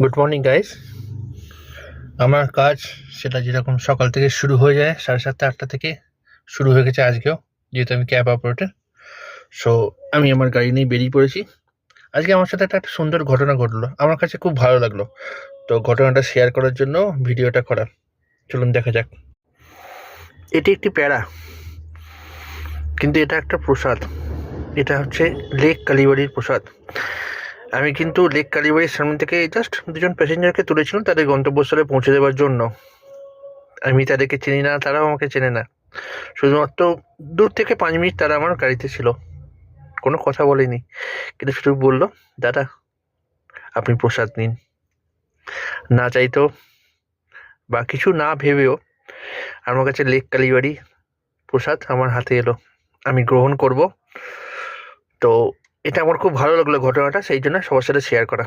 Good morning guys. আমার কাজ সেটা যেরকম সকাল থেকে শুরু হয়ে যায় 7:30 8টা থেকে শুরু হয়ে গেছে আজকেও, যেহেতু আমি ক্যাব অপারেটর। সো আমি আমার গাড়ি নিয়ে বেরিয়ে পড়েছি। আজকে আমার সাথে একটা সুন্দর ঘটনা ঘটলো, আমার কাছে খুব ভালো লাগলো। তো ঘটনাটা শেয়ার করার জন্য ভিডিওটা করা। চলুন দেখা যাক। এটি একটি প্যারা, কিন্তু এটা একটা প্রসাদ। এটা হচ্ছে লেক কালীবাড়ির প্রসাদ। আমি কিন্তু লেক কালীবাড়ির সামনে থেকে জাস্ট দুজন প্যাসেঞ্জারকে তুলেছিলাম তাদের গন্তব্যস্থলে পৌঁছে দেওয়ার জন্য। আমি তাদেরকে চিনি না, তারাও আমাকে চেনে না। শুধুমাত্র দূর থেকে 5 মিনিট তারা আমার গাড়িতে ছিল, কোনো কথা বলেনি, কিন্তু শুধু বলল, দাদা আপনি প্রসাদ নিন। না চাইতেও বা কিছু না ভেবেও আমার কাছে লেক কালীবাড়ি প্রসাদ আমার হাতে এলো, আমি গ্রহণ করব। তো এটা আমার খুব ভালো লাগলো ঘটনাটা, সেই জন্য সবার সাথে শেয়ার করা।